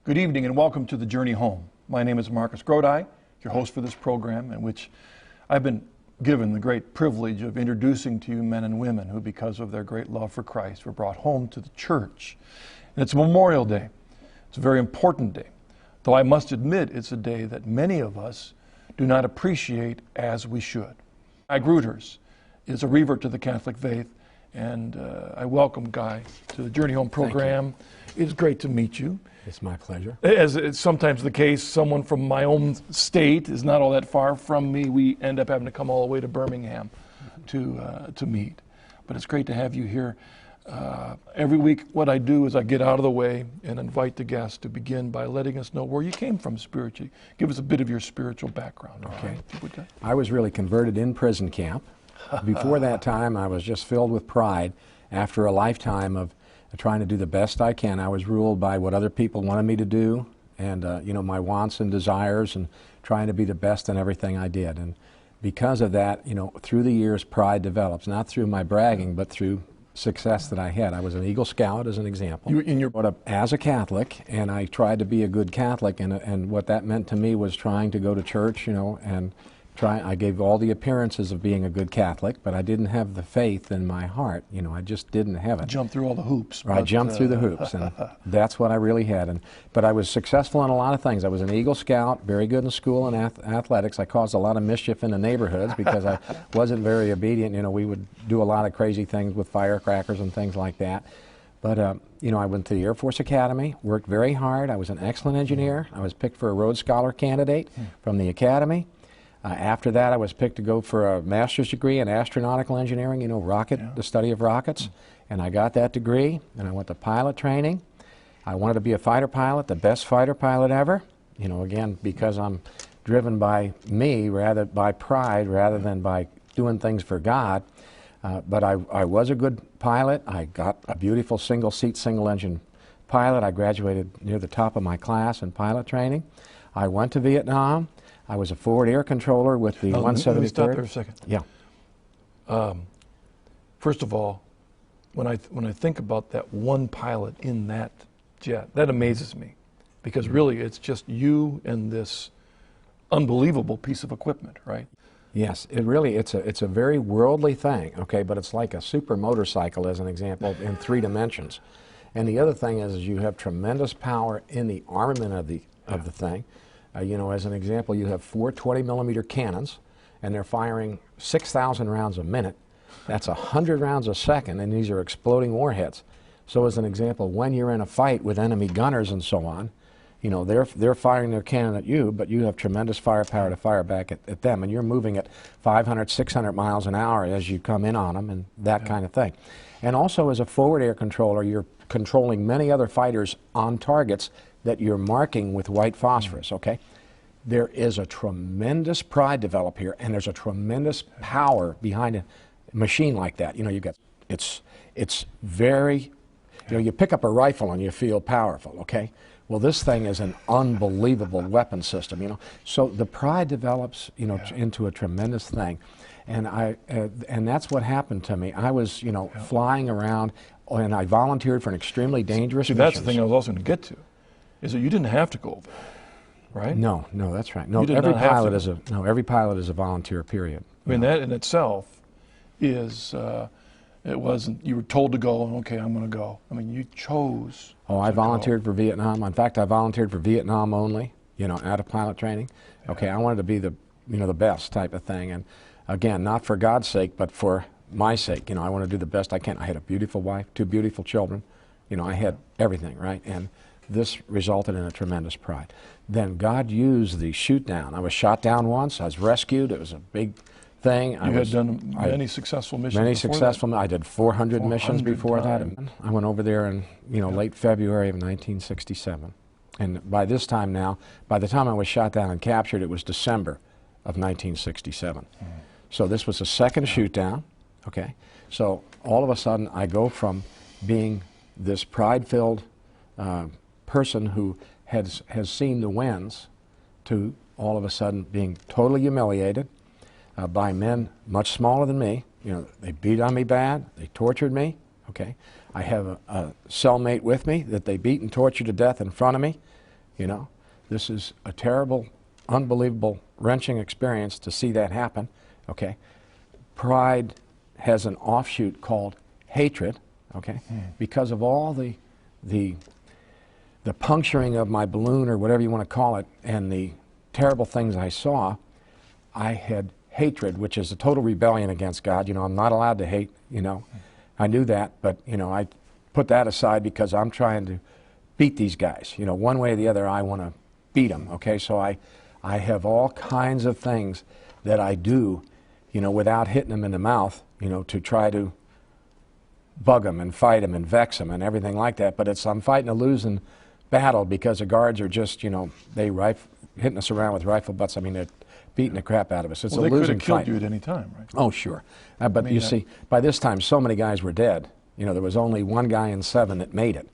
Good evening and welcome to The Journey Home. My name is Marcus Gruters, your host for this program, in which I've been given the great privilege of introducing to you men and women who, because of their great love for Christ, were brought home to the church. And it's Memorial Day. It's a very important day, though I must admit it's a day that many of us do not appreciate as we should. Guy Gruters is a revert to the Catholic faith, and I welcome Guy to the Journey Home program. It's great to meet you. It's my pleasure. As it's sometimes the case, someone from my own state is not all that far from me. We end up having to come all the way to Birmingham to meet. But it's great to have you here. Every week what I do is I get out of the way and invite the guests to begin by letting us know where you came from spiritually. Give us a bit of your spiritual background. Okay. Right? I was really converted in prison camp. Before that time, I was just filled with pride after a lifetime of trying to do the best I can. I was ruled by what other people wanted me to do and, my wants and desires, and trying to be the best in everything I did. And because of that, through the years, pride develops, not through my bragging, but through success that I had. I was an Eagle Scout, as an example. You were brought up as a Catholic, and I tried to be a good Catholic, and what that meant to me was trying to go to church, and I gave all the appearances of being a good Catholic, but I didn't have the faith in my heart. I just didn't have it. Jump through all the hoops. I jumped through the hoops, and that's what I really had. But I was successful in a lot of things. I was an Eagle Scout, very good in school and athletics. I caused a lot of mischief in the neighborhoods because I wasn't very obedient. We would do a lot of crazy things with firecrackers and things like that. But, I went to the Air Force Academy, worked very hard. I was an excellent engineer. I was picked for a Rhodes Scholar candidate from the Academy. After that, I was picked to go for a master's degree in astronautical engineering, the study of rockets. And I got that degree, and I went to pilot training. I wanted to be a fighter pilot, the best fighter pilot ever. Again, because I'm driven by me, rather by pride, rather than by doing things for God. But I was a good pilot. I got a beautiful single-seat, single-engine pilot. I graduated near the top of my class in pilot training. I went to Vietnam. I was a forward air controller with the 173rd. Let me stop there a second. Yeah. First of all, when I think about that one pilot in that jet, that amazes me, because really it's just you and this unbelievable piece of equipment, right? Yes, it's a very worldly thing, okay, but it's like a super motorcycle, as an example, in 3 dimensions. And the other thing is you have tremendous power in the armament of the thing. As an example, you have 4 20-millimeter cannons, and they're firing 6,000 rounds a minute. That's 100 rounds a second, and these are exploding warheads. So as an example, when you're in a fight with enemy gunners and so on, they're firing their cannon at you, but you have tremendous firepower to fire back at them, and you're moving at 500, 600 miles an hour as you come in on them, and that kind of thing. And also, as a forward air controller, you're controlling many other fighters on targets that you're marking with white phosphorus, okay? There is a tremendous pride develop here, and there's a tremendous power behind a machine like that. It's very, you pick up a rifle and you feel powerful, okay? Well, this thing is an unbelievable weapon system, So the pride develops, into a tremendous thing. And and that's what happened to me. I was, flying around, and I volunteered for an extremely dangerous mission. That's the thing I was also going to get to, is that you didn't have to go over there, right? No, that's right. No, every pilot is a volunteer, period. I mean, that in itself is, it wasn't, you were told to go, and okay, I'm going to go. I mean, you chose. Oh, I volunteered for Vietnam. In fact, I volunteered for Vietnam only, out of pilot training. Okay, I wanted to be the best type of thing. And again, not for God's sake, but for my sake. I want to do the best I can. I had a beautiful wife, 2 beautiful children. I had everything, right? And this resulted in a tremendous pride. Then God used the Shootdown. I was shot down once. I was rescued. It was a big thing. You had done many successful missions. Many successful. I did 400 missions before that. I went over there in late February of 1967. And by this time now, by the time I was shot down and captured, it was December of 1967. So this was the second Shootdown. Okay. So all of a sudden, I go from being this pride-filled person who has seen the winds to all of a sudden being totally humiliated by men much smaller than me. They beat on me bad, they tortured me, okay? I have a cellmate with me that they beat and tortured to death in front of me, You know, this is a terrible, unbelievable, wrenching experience to see that happen. Okay, pride has an offshoot called hatred. Okay, because of all the puncturing of my balloon, or whatever you want to call it, and the terrible things I saw, I had hatred, which is a total rebellion against God. You know, I'm not allowed to hate, you know. I knew that, but, you know, I put that aside because I'm trying to beat these guys. You know, one way or the other, I want to beat them, okay? So I have all kinds of things that I do, you know, without hitting them in the mouth, you know, to try to bug them and fight them and vex them and everything like that. But I'm fighting a losing battle because the guards are just, you know, hitting us around with rifle butts. I mean, they're beating the crap out of us. It's a losing fight. They could have killed you at any time, right? Oh, sure. But you see, by this time, so many guys were dead. You know, there was only one guy in 7 that made it.